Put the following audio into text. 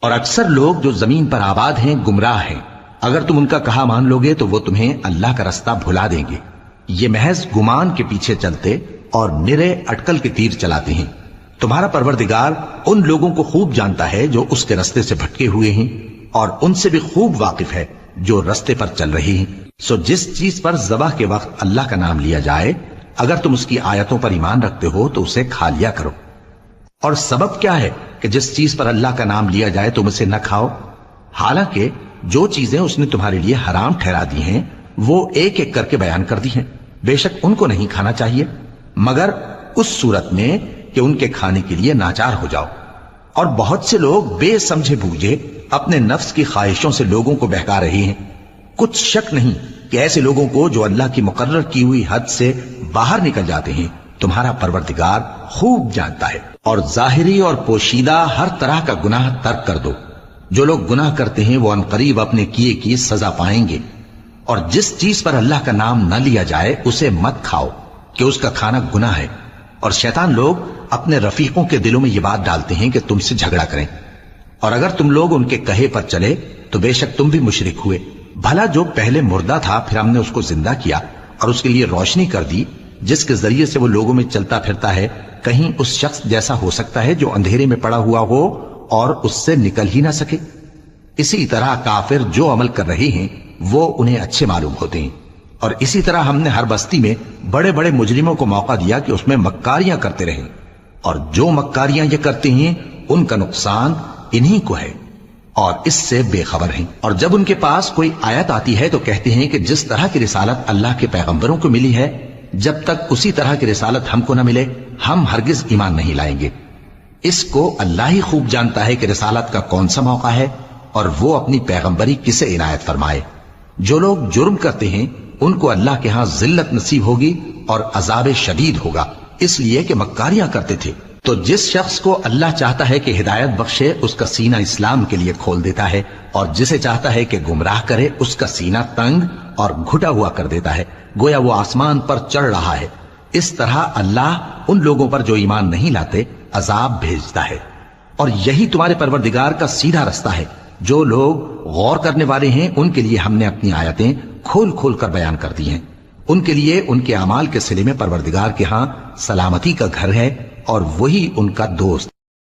اور اکثر لوگ جو زمین پر آباد ہیں گمراہ ہیں، اگر تم ان کا کہا مان لوگے تو وہ تمہیں اللہ کا رستہ بھلا دیں گے، یہ محض گمان کے پیچھے چلتے اور نرے اٹکل کے تیر چلاتے ہیں۔ تمہارا پروردگار ان لوگوں کو خوب جانتا ہے جو اس کے رستے سے بھٹکے ہوئے ہیں، اور ان سے بھی خوب واقف ہے جو رستے پر چل رہی ہیں۔ سو جس چیز پر ذبح کے وقت اللہ کا نام لیا جائے، اگر تم اس کی آیتوں پر ایمان رکھتے ہو تو اسے کھا لیا کرو۔ اور سبب کیا ہے کہ جس چیز پر اللہ کا نام لیا جائے تم اسے نہ کھاؤ؟ حالانکہ جو چیزیں اس نے تمہارے لیے حرام ٹھہرا دی ہیں وہ ایک ایک کر کے بیان کر دی ہیں، بے شک ان کو نہیں کھانا چاہیے مگر اس صورت میں کہ ان کے کھانے کے لیے ناچار ہو جاؤ۔ اور بہت سے لوگ بے سمجھے بوجھے اپنے نفس کی خواہشوں سے لوگوں کو بہکا رہے ہیں۔ کچھ شک نہیں کہ ایسے لوگوں کو جو اللہ کی مقرر کی ہوئی حد سے باہر نکل جاتے ہیں تمہارا پروردگار خوب جانتا ہے۔ اور ظاہری اور پوشیدہ ہر طرح کا گناہ ترک کر دو۔ جو لوگ گناہ کرتے ہیں وہ عنقریب اپنے کیے کی سزا پائیں گے۔ اور جس چیز پر اللہ کا نام نہ لیا جائے اسے مت کھاؤ کہ اس کا کھانا گناہ ہے۔ اور شیطان لوگ اپنے رفیقوں کے دلوں میں یہ بات ڈالتے ہیں کہ تم سے جھگڑا کریں، اور اگر تم لوگ ان کے کہے پر چلے تو بے شک تم بھی مشرک ہوئے۔ بھلا جو پہلے مردہ تھا پھر ہم نے اس کو زندہ کیا اور اس کے لیے روشنی کر دی جس کے ذریعے سے وہ لوگوں میں چلتا پھرتا ہے، کہیں اس شخص جیسا ہو سکتا ہے جو اندھیرے میں پڑا ہوا ہو اور اس سے نکل ہی نہ سکے؟ اسی طرح کافر جو عمل کر رہے ہیں وہ انہیں اچھے معلوم ہوتے ہیں۔ اور اسی طرح ہم نے ہر بستی میں بڑے بڑے مجرموں کو موقع دیا کہ اس میں مکاریاں کرتے رہیں، اور جو مکاریاں یہ کرتے ہیں ان کا نقصان انہی کو ہے اور اس سے بے خبر ہیں۔ اور جب ان کے پاس کوئی آیت آتی ہے تو کہتے ہیں کہ جس طرح کی رسالت اللہ کے پیغمبروں کو ملی ہے جب تک اسی طرح کی رسالت ہم کو نہ ملے ہم ہرگز ایمان نہیں لائیں گے۔ اس کو اللہ ہی خوب جانتا ہے کہ رسالت کا کون سا موقع ہے اور وہ اپنی پیغمبری کسے عنایت فرمائے۔ جو لوگ جرم کرتے ہیں ان کو اللہ کے ہاں ذلت نصیب ہوگی اور عذاب شدید ہوگا، اس لیے کہ مکاریاں کرتے تھے۔ تو جس شخص کو اللہ چاہتا ہے کہ ہدایت بخشے اس کا سینہ اسلام کے لیے کھول دیتا ہے، اور جسے چاہتا ہے کہ گمراہ کرے اس کا سینہ تنگ اور گھٹا ہوا کر دیتا ہے، گویا وہ آسمان پر چڑھ رہا ہے۔ اس طرح اللہ ان لوگوں پر جو ایمان نہیں لاتے عذاب بھیجتا ہے۔ اور یہی تمہارے پروردگار کا سیدھا رستہ ہے۔ جو لوگ غور کرنے والے ہیں ان کے لیے ہم نے اپنی آیتیں کھول کھول کر بیان کر دی ہیں۔ ان کے لیے ان کے اعمال کے صلے میں پروردگار کے ہاں سلامتی کا گھر ہے اور وہی ان کا دوست۔